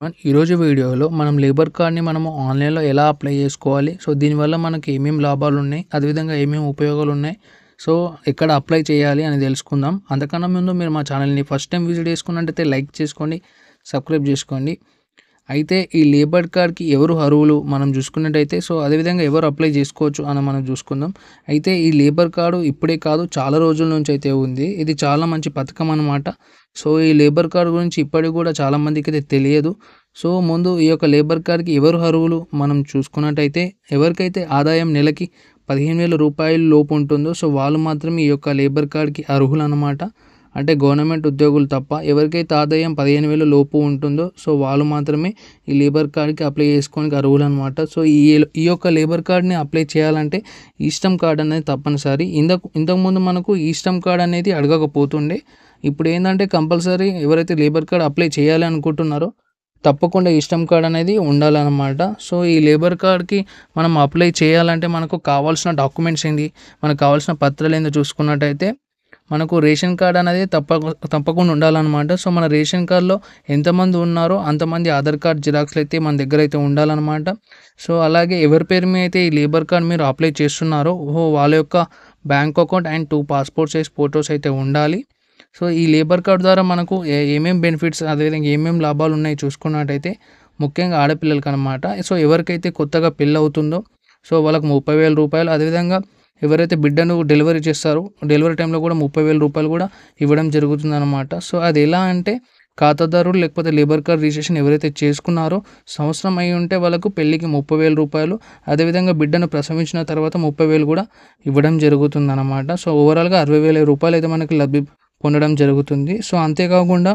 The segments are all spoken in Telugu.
ఈరోజు వీడియోలో మనం లేబర్ కార్డ్‌ని మనము ఆన్‌లైన్‌లో ఎలా అప్లై చేసుకోవాలి? సో, దీనివల్ల మనకి ఏమేమి లాభాలున్నాయి? అదేవిధంగా ఏమేమి ఉపయోగాలున్నాయి? సో, ఎక్కడ అప్లై చేయాలి అని తెలుసుకుందాం. అంతకన్నా ముందు మీరు మా ఛానల్‌ని ఫస్ట్ టైం విజిట్ చేసుకున్నట్టయితే లైక్ చేసుకోండి, సబ్స్క్రైబ్ చేసుకోండి. అయితే ఈ లేబర్ కార్డ్‌కి ఎవరు అర్హులు మనం చూసుకున్నట్టయితే సో, అదేవిధంగా ఎవరు అప్లై చేసుకోవచ్చు అని మనం చూసుకుందాం. అయితే ఈ లేబర్ కార్డు ఇప్పుడే కాదు చాలా రోజుల నుంచి అయితే ఉంది. ఇది చాలా మంచి పథకం అనమాట. సో, ఈ లేబర్ కార్డ్ గురించి ఇప్పటికి కూడా చాలామందికైతే తెలియదు. సో, ముందు ఈ యొక్క లేబర్ కార్డ్‌కి ఎవరు అర్హులు మనం చూసుకున్నట్టయితే ఎవరికైతే ఆదాయం నెలకి రూ. 15,000 లోపు ఉంటుందో సో, వాళ్ళు మాత్రమే ఈ యొక్క లేబర్ కార్డ్‌కి అర్హులనమాట. అంటే గవర్నమెంట్ ఉద్యోగులు తప్ప ఎవరికైతే ఆదాయం 15,000 లోపు ఉంటుందో సో, వాళ్ళు మాత్రమే ఈ లేబర్ కార్డ్‌కి అప్లై చేసుకోవడానికి అర్హులనమాట. సో, ఈ యొక్క లేబర్ కార్డ్‌ని అప్లై చేయాలంటే ఈ శ్రమ్ కార్డ్ అనేది తప్పనిసరి. ఇంతకుముందు మనకు ఈ శ్రమ్ కార్డ్ అనేది అడగకపోతుండే. ఇప్పుడు ఏందంటే కంపల్సరీ ఎవరైతే లేబర్ కార్డ్ అప్లై చేయాలి అనుకుంటున్నారో తప్పకుండా ఈ శ్రమ్ కార్డ్ అనేది ఉండాలన్నమాట. సో, ఈ లేబర్ కార్డ్‌కి మనం అప్లై చేయాలంటే మనకు కావాల్సిన డాక్యుమెంట్స్ ఏంది? మనకు కావాల్సిన పత్రాలు ఏందో చూసుకున్నట్టయితే మనకు రేషన్ కార్డ్ అనేది తప్పకుండా ఉండాలన్నమాట. సో, మన రేషన్ కార్డ్‌లో ఎంతమంది ఉన్నారో అంతమంది ఆధార్ కార్డ్ జిరాక్స్‌లు అయితే మన దగ్గర అయితే ఉండాలన్నమాట. సో, అలాగే ఎవరి పేరు మీద అయితే ఈ లేబర్ కార్డ్ మీరు అప్లై చేస్తున్నారో వాళ్ళ యొక్క bank account and 2 passport size photos అయితే ఉండాలి. సో, ఈ లేబర్ కార్డ్ ద్వారా మనకు ఏమేం బెనిఫిట్స్ అదేవిధంగా ఏమేం లాభాలు ఉన్నాయి చూసుకున్నట్టయితే ముఖ్యంగా ఆడపిల్లలకనమాట. సో, ఎవరికైతే కొత్తగా పెళ్ళవుతుందో సో, వాళ్ళకి రూ. 30,000 అదేవిధంగా ఎవరైతే బిడ్డను డెలివరీ చేస్తారో డెలివరీ టైంలో కూడా రూ. 30,000 కూడా ఇవ్వడం జరుగుతుందనమాట. సో, అది ఎలా అంటే ఖాతాదారులు లేకపోతే లేబర్ కార్డ్ రిజిస్ట్రేషన్ ఎవరైతే చేసుకున్నారో సంవత్సరం అయి ఉంటే వాళ్ళకు పెళ్ళికి రూ. 30,000 అదేవిధంగా బిడ్డను ప్రసవించిన తర్వాత 30,000 కూడా ఇవ్వడం జరుగుతుందనమాట. సో, ఓవరాల్‌గా రూ. 60,000 అయితే మనకి పొందడం జరుగుతుంది. సో, అంతేకాకుండా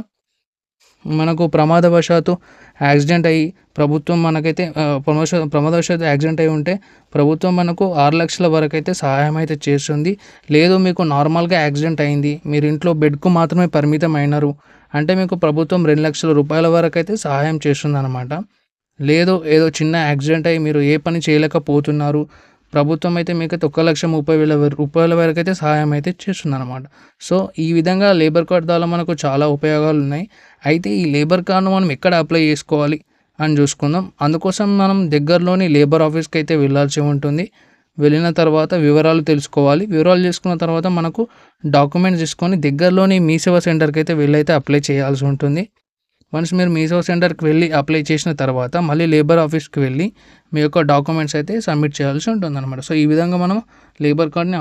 మనకు ప్రమాదవశాత్తు యాక్సిడెంట్ అయ్యి ప్రభుత్వం మనకైతే ప్రమాదవశాత్తు యాక్సిడెంట్ అయ్యి ఉంటే ప్రభుత్వం మనకు 6,00,000 వరకైతే సహాయం అయితే చేస్తుంది. లేదు మీకు నార్మల్‌గా యాక్సిడెంట్ అయింది, మీరు ఇంట్లో బెడ్‌కు మాత్రమే పరిమితం అయినారు అంటే మీకు ప్రభుత్వం రూ. 2,00,000 వరకైతే సహాయం చేస్తుందన్నమాట. లేదు ఏదో చిన్న యాక్సిడెంట్ అయ్యి మీరు ఏ పని చేయలేకపోతున్నారు, ప్రభుత్వం అయితే మీకైతే రూ. 1,30,000 వరకైతే సహాయం అయితే చేస్తుందన్నమాట. సో, ఈ విధంగా లేబర్ కార్డ్ ద్వారా మనకు చాలా ఉపయోగాలు ఉన్నాయి. అయితే ఈ లేబర్ కార్డ్‌ను మనం ఎక్కడ అప్లై చేసుకోవాలి అని చూసుకుందాం. అందుకోసం మనం దగ్గరలోని లేబర్ ఆఫీస్‌కి అయితే వెళ్ళాల్సి ఉంటుంది. వెళ్ళిన తర్వాత వివరాలు తెలుసుకోవాలి. వివరాలు తెలుసుకున్న తర్వాత మనకు డాక్యుమెంట్స్ తీసుకొని దగ్గరలోని మీ సేవా సెంటర్‌కి అయితే వెళ్ళి అయితే అప్లై చేయాల్సి ఉంటుంది. వన్స్ మీరు మీ సేవా సెంటర్‌కి వెళ్ళి అప్లై చేసిన తర్వాత మళ్ళీ లేబర్ ఆఫీస్‌కి వెళ్ళి మీ యొక్క డాక్యుమెంట్స్ అయితే సబ్మిట్ చేయాల్సి ఉంటుందన్నమాట. సో, ఈ విధంగా మనం లేబర్ కార్డ్‌ని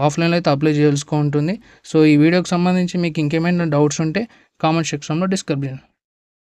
ఆఫ్‌లైన్‌లో అయితే అప్లై చేయాల్సి ఉంటుంది. సో, ఈ వీడియోకి సంబంధించి మీకు ఇంకేమైనా డౌట్స్ ఉంటే కామెంట్ సెక్షన్‌లో డిస్కస్ చేయండి.